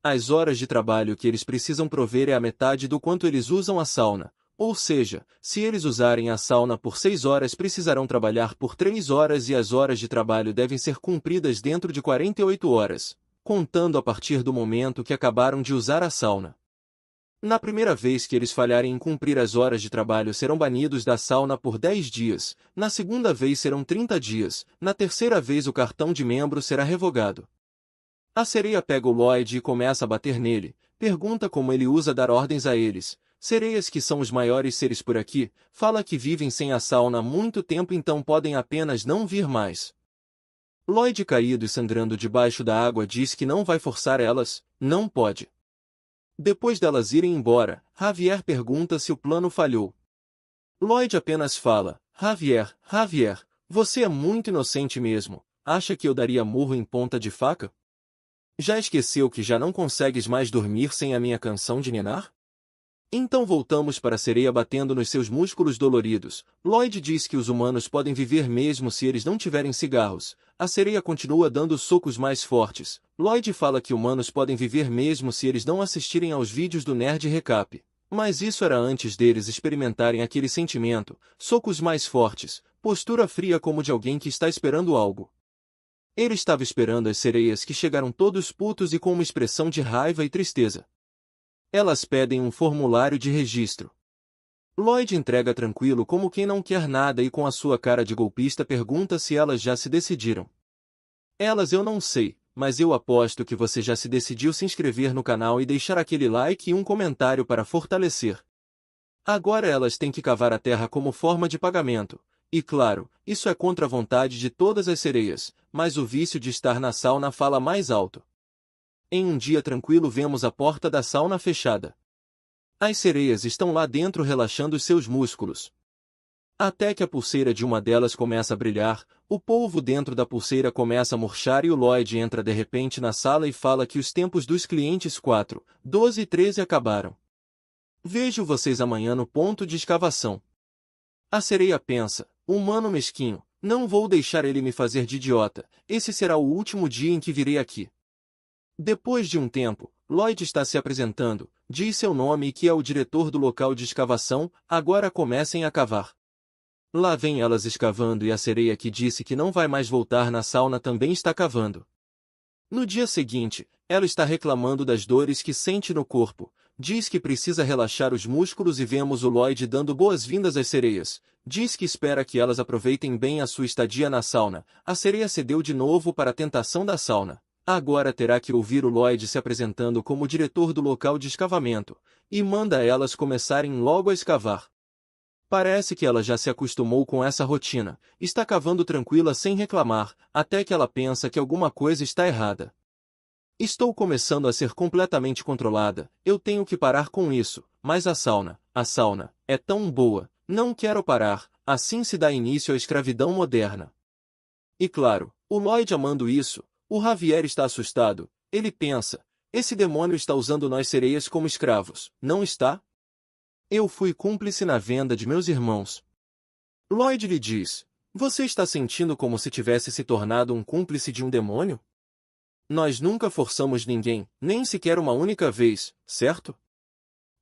As horas de trabalho que eles precisam prover é a metade do quanto eles usam a sauna. Ou seja, se eles usarem a sauna por 6 horas precisarão trabalhar por 3 horas e as horas de trabalho devem ser cumpridas dentro de 48 horas, contando a partir do momento que acabaram de usar a sauna. Na primeira vez que eles falharem em cumprir as horas de trabalho serão banidos da sauna por 10 dias, na segunda vez serão 30 dias, na terceira vez o cartão de membro será revogado. A sereia pega o Lloyd e começa a bater nele, pergunta como ele usa dar ordens a eles. Sereias que são os maiores seres por aqui, fala que vivem sem a sauna há muito tempo então podem apenas não vir mais. Lloyd caído e sangrando debaixo da água diz que não vai forçar elas, não pode. Depois delas irem embora, Javier pergunta se o plano falhou. Lloyd apenas fala, Javier, você é muito inocente mesmo, acha que eu daria murro em ponta de faca? Já esqueceu que já não consegues mais dormir sem a minha canção de ninar? Então voltamos para a sereia batendo nos seus músculos doloridos. Lloyd diz que os humanos podem viver mesmo se eles não tiverem cigarros. A sereia continua dando socos mais fortes. Lloyd fala que humanos podem viver mesmo se eles não assistirem aos vídeos do Nerd Recap. Mas isso era antes deles experimentarem aquele sentimento, socos mais fortes, postura fria como de alguém que está esperando algo. Ele estava esperando as sereias que chegaram todos putos e com uma expressão de raiva e tristeza. Elas pedem um formulário de registro. Lloyd entrega tranquilo como quem não quer nada e com a sua cara de golpista pergunta se elas já se decidiram. Elas eu não sei, mas eu aposto que você já se decidiu se inscrever no canal e deixar aquele like e um comentário para fortalecer. Agora elas têm que cavar a terra como forma de pagamento. E claro, isso é contra a vontade de todas as sereias, mas o vício de estar na sauna fala mais alto. Em um dia tranquilo vemos a porta da sauna fechada. As sereias estão lá dentro relaxando os seus músculos. Até que a pulseira de uma delas começa a brilhar, o polvo dentro da pulseira começa a murchar e o Lloyd entra de repente na sala e fala que os tempos dos clientes 4, 12 e 13 acabaram. Vejo vocês amanhã no ponto de escavação. A sereia pensa, humano mesquinho, não vou deixar ele me fazer de idiota, esse será o último dia em que virei aqui. Depois de um tempo, Lloyd está se apresentando, diz seu nome e que é o diretor do local de escavação, agora comecem a cavar. Lá vem elas escavando e a sereia que disse que não vai mais voltar na sauna também está cavando. No dia seguinte, ela está reclamando das dores que sente no corpo, diz que precisa relaxar os músculos e vemos o Lloyd dando boas-vindas às sereias, diz que espera que elas aproveitem bem a sua estadia na sauna, a sereia cedeu de novo para a tentação da sauna. Agora terá que ouvir o Lloyd se apresentando como diretor do local de escavamento, e manda elas começarem logo a escavar. Parece que ela já se acostumou com essa rotina, está cavando tranquila sem reclamar, até que ela pensa que alguma coisa está errada. Estou começando a ser completamente controlada, eu tenho que parar com isso, mas a sauna, é tão boa, não quero parar, assim se dá início à escravidão moderna. E claro, o Lloyd amando isso, o Javier está assustado, ele pensa, esse demônio está usando nós sereias como escravos, não está? Eu fui cúmplice na venda de meus irmãos. Lloyd lhe diz, você está sentindo como se tivesse se tornado um cúmplice de um demônio? Nós nunca forçamos ninguém, nem sequer uma única vez, certo?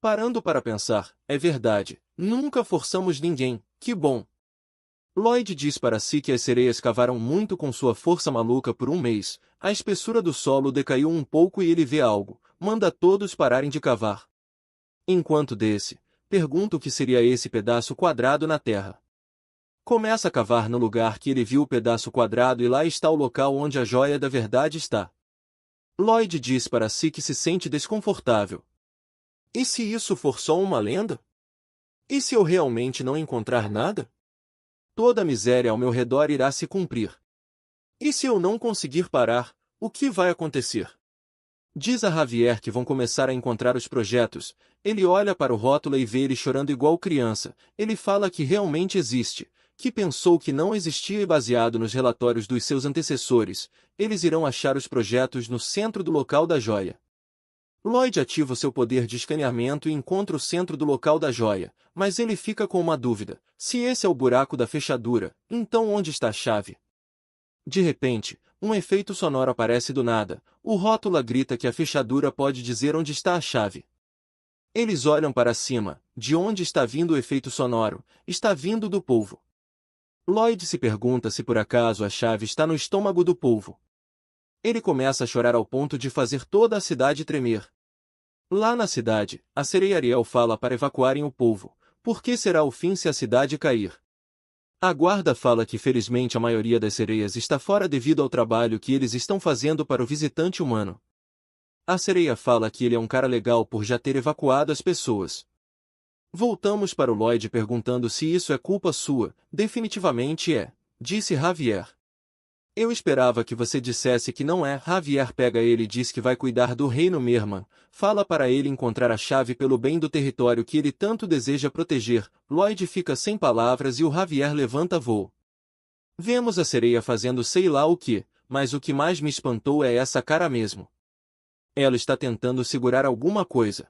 Parando para pensar, é verdade, nunca forçamos ninguém, que bom. Lloyd diz para si que as sereias cavaram muito com sua força maluca por um mês, a espessura do solo decaiu um pouco e ele vê algo, manda todos pararem de cavar. Enquanto desce, pergunta o que seria esse pedaço quadrado na terra. Começa a cavar no lugar que ele viu o pedaço quadrado e lá está o local onde a joia da verdade está. Lloyd diz para si que se sente desconfortável. E se isso for só uma lenda? E se eu realmente não encontrar nada? Toda a miséria ao meu redor irá se cumprir. E se eu não conseguir parar, o que vai acontecer? Diz a Javier que vão começar a encontrar os projetos, ele olha para o rótulo e vê ele chorando igual criança, ele fala que realmente existe, que pensou que não existia e baseado nos relatórios dos seus antecessores, eles irão achar os projetos no centro do local da joia. Lloyd ativa o seu poder de escaneamento e encontra o centro do local da joia, mas ele fica com uma dúvida. Se esse é o buraco da fechadura, então onde está a chave? De repente, um efeito sonoro aparece do nada. O rótula grita que a fechadura pode dizer onde está a chave. Eles olham para cima. De onde está vindo o efeito sonoro? Está vindo do polvo. Lloyd se pergunta se por acaso a chave está no estômago do polvo. Ele começa a chorar ao ponto de fazer toda a cidade tremer. Lá na cidade, a sereia Ariel fala para evacuarem o polvo. Por que será o fim se a cidade cair? A guarda fala que felizmente a maioria das sereias está fora devido ao trabalho que eles estão fazendo para o visitante humano. A sereia fala que ele é um cara legal por já ter evacuado as pessoas. Voltamos para o Lloyd perguntando se isso é culpa sua. Definitivamente é, disse Javier. Eu esperava que você dissesse que não é. Javier pega ele e diz que vai cuidar do reino Merman. Fala para ele encontrar a chave pelo bem do território que ele tanto deseja proteger. Lloyd fica sem palavras e o Javier levanta voo. Vemos a sereia fazendo sei lá o que, mas o que mais me espantou é essa cara mesmo. Ela está tentando segurar alguma coisa.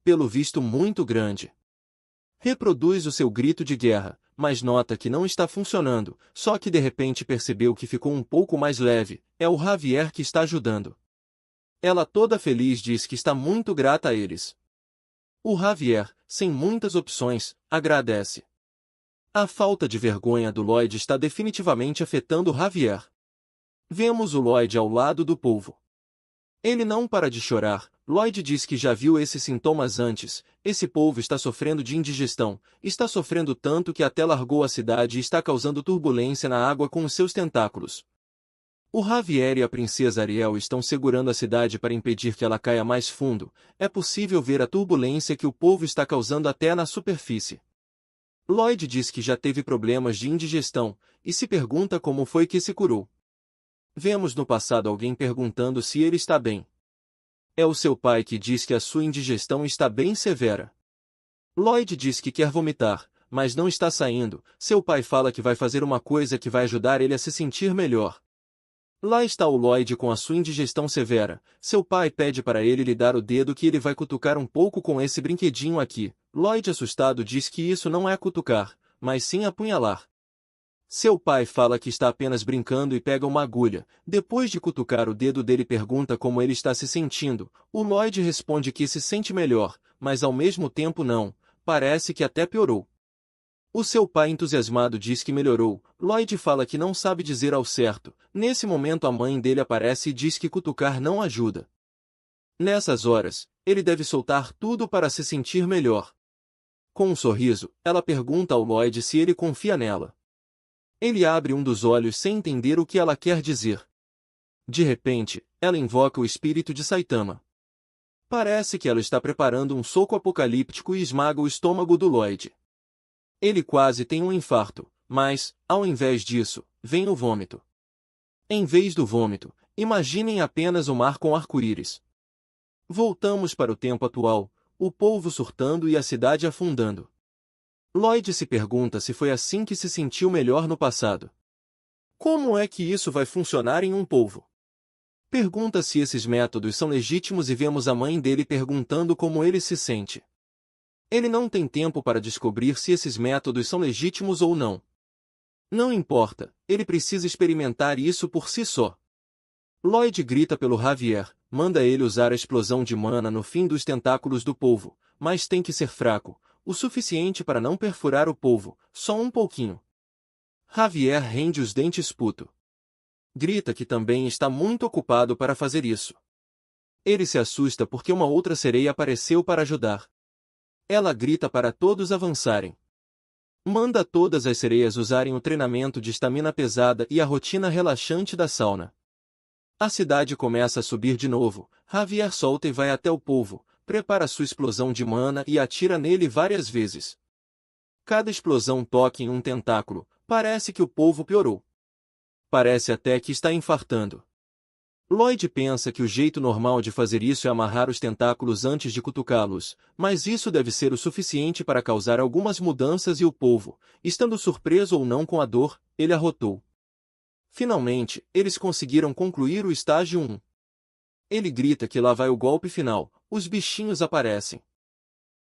Pelo visto muito grande. Reproduz o seu grito de guerra, mas nota que não está funcionando, só que de repente percebeu que ficou um pouco mais leve. É o Javier que está ajudando. Ela toda feliz diz que está muito grata a eles. O Javier, sem muitas opções, agradece. A falta de vergonha do Lloyd está definitivamente afetando o Javier. Vemos o Lloyd ao lado do polvo. Ele não para de chorar. Lloyd diz que já viu esses sintomas antes. Esse polvo está sofrendo de indigestão. Está sofrendo tanto que até largou a cidade e está causando turbulência na água com os seus tentáculos. O Javier e a princesa Ariel estão segurando a cidade para impedir que ela caia mais fundo. É possível ver a turbulência que o polvo está causando até na superfície. Lloyd diz que já teve problemas de indigestão, e se pergunta como foi que se curou. Vemos no passado alguém perguntando se ele está bem. É o seu pai que diz que a sua indigestão está bem severa. Lloyd diz que quer vomitar, mas não está saindo. Seu pai fala que vai fazer uma coisa que vai ajudar ele a se sentir melhor. Lá está o Lloyd com a sua indigestão severa. Seu pai pede para ele lhe dar o dedo que ele vai cutucar um pouco com esse brinquedinho aqui. Lloyd assustado diz que isso não é cutucar, mas sim apunhalar. Seu pai fala que está apenas brincando e pega uma agulha. Depois de cutucar o dedo dele pergunta como ele está se sentindo. O Lloyd responde que se sente melhor, mas ao mesmo tempo não. Parece que até piorou. O seu pai entusiasmado diz que melhorou. Lloyd fala que não sabe dizer ao certo. Nesse momento a mãe dele aparece e diz que cutucar não ajuda. Nessas horas, ele deve soltar tudo para se sentir melhor. Com um sorriso, ela pergunta ao Lloyd se ele confia nela. Ele abre um dos olhos sem entender o que ela quer dizer. De repente, ela invoca o espírito de Saitama. Parece que ela está preparando um soco apocalíptico e esmaga o estômago do Lloyd. Ele quase tem um infarto, mas, ao invés disso, vem o vômito. Em vez do vômito, imaginem apenas o mar com arco-íris. Voltamos para o tempo atual, o polvo surtando e a cidade afundando. Lloyd se pergunta se foi assim que se sentiu melhor no passado. Como é que isso vai funcionar em um polvo? Pergunta se esses métodos são legítimos e vemos a mãe dele perguntando como ele se sente. Ele não tem tempo para descobrir se esses métodos são legítimos ou não. Não importa, ele precisa experimentar isso por si só. Lloyd grita pelo Javier, manda ele usar a explosão de mana no fim dos tentáculos do polvo, mas tem que ser fraco, o suficiente para não perfurar o polvo, só um pouquinho. Javier rende os dentes puto. Grita que também está muito ocupado para fazer isso. Ele se assusta porque uma outra sereia apareceu para ajudar. Ela grita para todos avançarem. Manda todas as sereias usarem o treinamento de estamina pesada e a rotina relaxante da sauna. A cidade começa a subir de novo. Javier solta e vai até o polvo, prepara sua explosão de mana e atira nele várias vezes. Cada explosão toca em um tentáculo. Parece que o polvo piorou. Parece até que está infartando. Lloyd pensa que o jeito normal de fazer isso é amarrar os tentáculos antes de cutucá-los, mas isso deve ser o suficiente para causar algumas mudanças e o polvo, estando surpreso ou não com a dor, ele arrotou. Finalmente, eles conseguiram concluir o estágio 1. Ele grita que lá vai o golpe final, os bichinhos aparecem.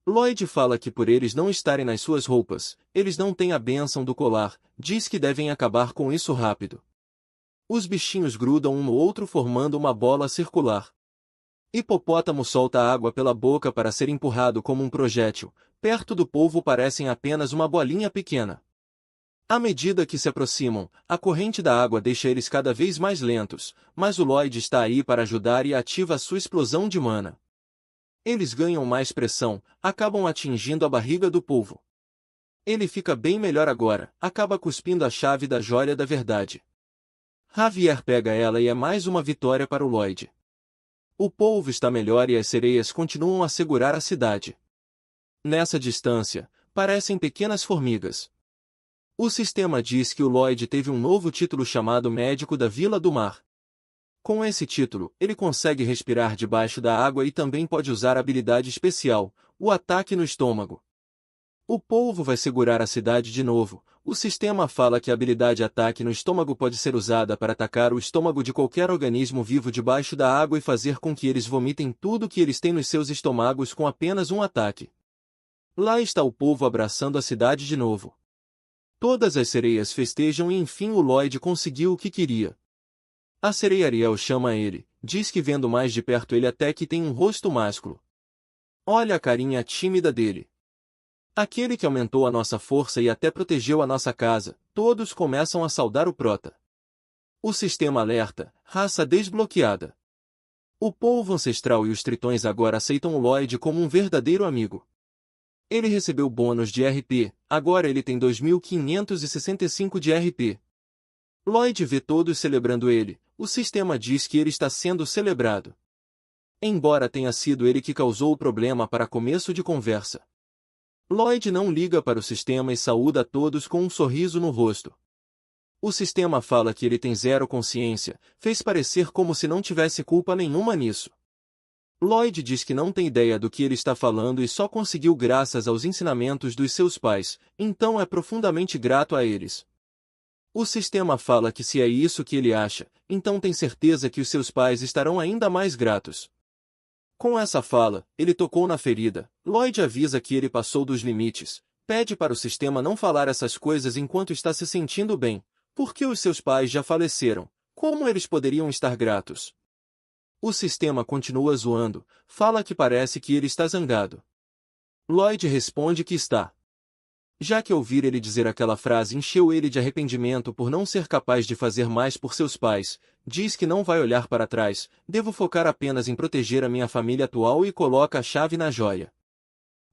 Lloyd fala que por eles não estarem nas suas roupas, eles não têm a bênção do colar, diz que devem acabar com isso rápido. Os bichinhos grudam um no outro formando uma bola circular. Hipopótamo solta água pela boca para ser empurrado como um projétil, perto do polvo parecem apenas uma bolinha pequena. À medida que se aproximam, a corrente da água deixa eles cada vez mais lentos, mas o Lloyd está aí para ajudar e ativa a sua explosão de mana. Eles ganham mais pressão, acabam atingindo a barriga do polvo. Ele fica bem melhor agora, acaba cuspindo a chave da joia da verdade. Javier pega ela e é mais uma vitória para o Lloyd. O polvo está melhor e as sereias continuam a segurar a cidade. Nessa distância, parecem pequenas formigas. O sistema diz que o Lloyd teve um novo título chamado Médico da Vila do Mar. Com esse título, ele consegue respirar debaixo da água e também pode usar a habilidade especial, o ataque no estômago. O polvo vai segurar a cidade de novo. O sistema fala que a habilidade ataque no estômago pode ser usada para atacar o estômago de qualquer organismo vivo debaixo da água e fazer com que eles vomitem tudo que eles têm nos seus estômagos com apenas um ataque. Lá está o polvo abraçando a cidade de novo. Todas as sereias festejam e enfim o Lloyd conseguiu o que queria. A sereia Ariel chama ele, diz que vendo mais de perto ele até que tem um rosto másculo. Olha a carinha tímida dele. Aquele que aumentou a nossa força e até protegeu a nossa casa, todos começam a saudar o prota. O sistema alerta, raça desbloqueada. O polvo ancestral e os tritões agora aceitam o Lloyd como um verdadeiro amigo. Ele recebeu bônus de RP, agora ele tem 2.565 de RP. Lloyd vê todos celebrando ele, o sistema diz que ele está sendo celebrado. Embora tenha sido ele que causou o problema para começo de conversa. Lloyd não liga para o sistema e saúda a todos com um sorriso no rosto. O sistema fala que ele tem zero consciência, fez parecer como se não tivesse culpa nenhuma nisso. Lloyd diz que não tem ideia do que ele está falando e só conseguiu graças aos ensinamentos dos seus pais, então é profundamente grato a eles. O sistema fala que se é isso que ele acha, então tem certeza que os seus pais estarão ainda mais gratos. Com essa fala, ele tocou na ferida. Lloyd avisa que ele passou dos limites, pede para o sistema não falar essas coisas enquanto está se sentindo bem, porque os seus pais já faleceram, como eles poderiam estar gratos? O sistema continua zoando, fala que parece que ele está zangado. Lloyd responde que está. Já que ouvir ele dizer aquela frase encheu ele de arrependimento por não ser capaz de fazer mais por seus pais, diz que não vai olhar para trás, devo focar apenas em proteger a minha família atual e coloca a chave na joia.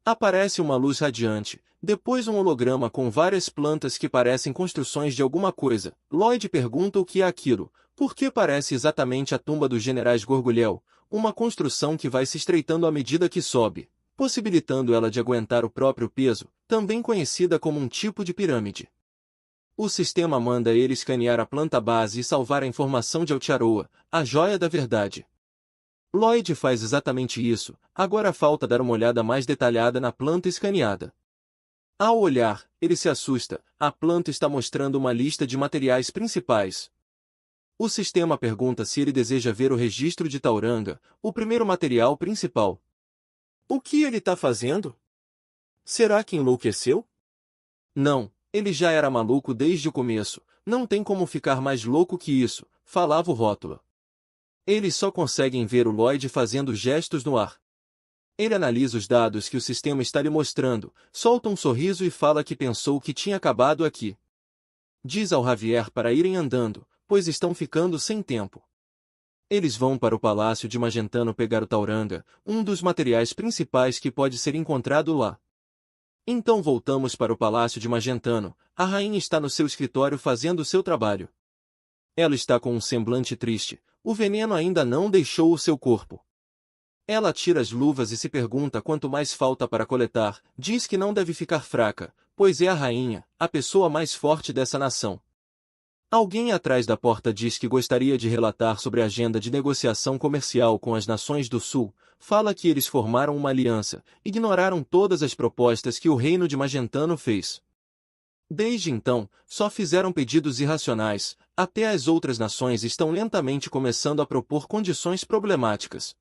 Aparece uma luz radiante, depois um holograma com várias plantas que parecem construções de alguma coisa. Lloyd pergunta o que é aquilo, porque parece exatamente a tumba dos generais Gorgulhel, uma construção que vai se estreitando à medida que sobe, possibilitando ela de aguentar o próprio peso, também conhecida como um tipo de pirâmide. O sistema manda ele escanear a planta base e salvar a informação de Aotearoa, a joia da verdade. Lloyd faz exatamente isso, agora falta dar uma olhada mais detalhada na planta escaneada. Ao olhar, ele se assusta, a planta está mostrando uma lista de materiais principais. O sistema pergunta se ele deseja ver o registro de Tauranga, o primeiro material principal. O que ele está fazendo? Será que enlouqueceu? Não, ele já era maluco desde o começo, não tem como ficar mais louco que isso, falava o rótulo. Eles só conseguem ver o Lloyd fazendo gestos no ar. Ele analisa os dados que o sistema está lhe mostrando, solta um sorriso e fala que pensou que tinha acabado aqui. Diz ao Javier para irem andando, pois estão ficando sem tempo. Eles vão para o Palácio de Magentano pegar o Tauranga, um dos materiais principais que pode ser encontrado lá. Então voltamos para o Palácio de Magentano, a rainha está no seu escritório fazendo seu trabalho. Ela está com um semblante triste, o veneno ainda não deixou o seu corpo. Ela tira as luvas e se pergunta quanto mais falta para coletar, diz que não deve ficar fraca, pois é a rainha, a pessoa mais forte dessa nação. Alguém atrás da porta diz que gostaria de relatar sobre a agenda de negociação comercial com as nações do Sul, fala que eles formaram uma aliança, ignoraram todas as propostas que o reino de Magentano fez. Desde então, só fizeram pedidos irracionais, Até as outras nações estão lentamente começando a propor condições problemáticas.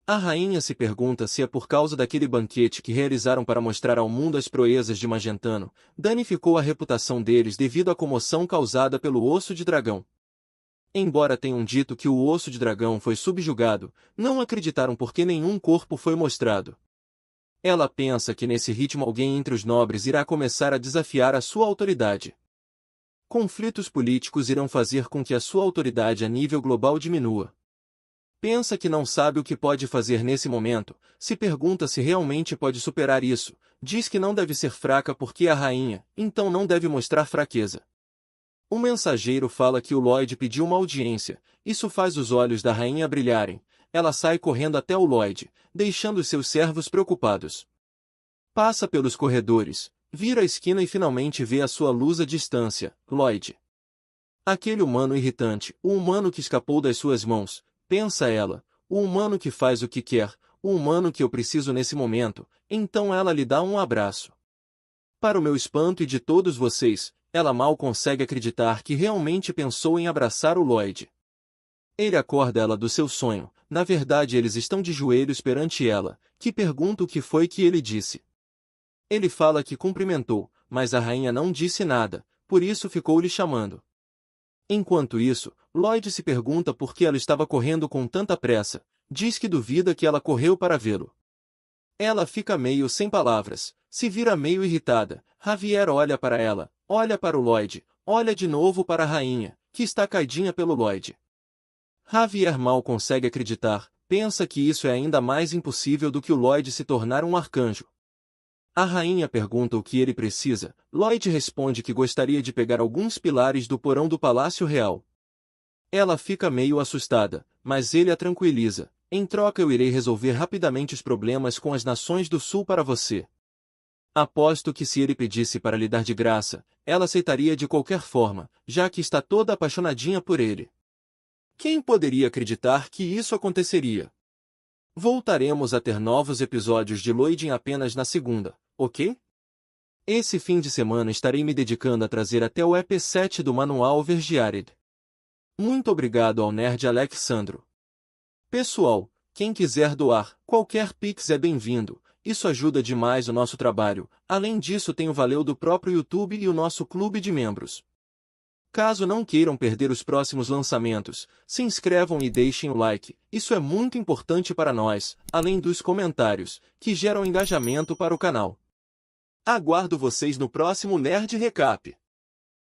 A rainha se pergunta se é por causa daquele banquete que realizaram para mostrar ao mundo as proezas de Magentano, danificou a reputação deles devido à comoção causada pelo osso de dragão. Embora tenham dito que o osso de dragão foi subjugado, não acreditaram porque nenhum corpo foi mostrado. Ela pensa que nesse ritmo alguém entre os nobres irá começar a desafiar a sua autoridade. Conflitos políticos irão fazer com que a sua autoridade a nível global diminua. Pensa que não sabe o que pode fazer nesse momento, se pergunta se realmente pode superar isso, diz que não deve ser fraca porque é a rainha, então não deve mostrar fraqueza. O mensageiro fala que o Lloyd pediu uma audiência, isso faz os olhos da rainha brilharem, ela sai correndo até o Lloyd, deixando seus servos preocupados. Passa pelos corredores, vira a esquina e finalmente vê a sua luz à distância, Lloyd. Aquele humano irritante, o humano que escapou das suas mãos, pensa ela, o humano que faz o que quer, o humano que eu preciso nesse momento, então ela lhe dá um abraço. Para o meu espanto e de todos vocês, ela mal consegue acreditar que realmente pensou em abraçar o Lloyd. Ele acorda ela do seu sonho, na verdade eles estão de joelhos perante ela, que pergunta o que foi que ele disse. Ele fala que cumprimentou, mas a rainha não disse nada, por isso ficou lhe chamando. Enquanto isso, Lloyd se pergunta por que ela estava correndo com tanta pressa, diz que duvida que ela correu para vê-lo. Ela fica meio sem palavras, se vira meio irritada, Javier olha para ela, olha para o Lloyd, olha de novo para a rainha, que está caidinha pelo Lloyd. Javier mal consegue acreditar, pensa que isso é ainda mais impossível do que o Lloyd se tornar um arcanjo. A rainha pergunta o que ele precisa, Lloyd responde que gostaria de pegar alguns pilares do porão do Palácio Real. Ela fica meio assustada, mas ele a tranquiliza, em troca eu irei resolver rapidamente os problemas com as nações do sul para você. Aposto que se ele pedisse para lhe dar de graça, ela aceitaria de qualquer forma, já que está toda apaixonadinha por ele. Quem poderia acreditar que isso aconteceria? Voltaremos a ter novos episódios de Lloyd apenas na segunda, ok? Esse fim de semana estarei me dedicando a trazer até o EP7 do Manual Vergiared. Muito obrigado ao Nerd Alexandro. Pessoal, quem quiser doar, qualquer Pix é bem-vindo, isso ajuda demais o nosso trabalho, além disso tem o valeu do próprio YouTube e o nosso clube de membros. Caso não queiram perder os próximos lançamentos, se inscrevam e deixem o like, isso é muito importante para nós, além dos comentários, que geram engajamento para o canal. Aguardo vocês no próximo Nerd Recap.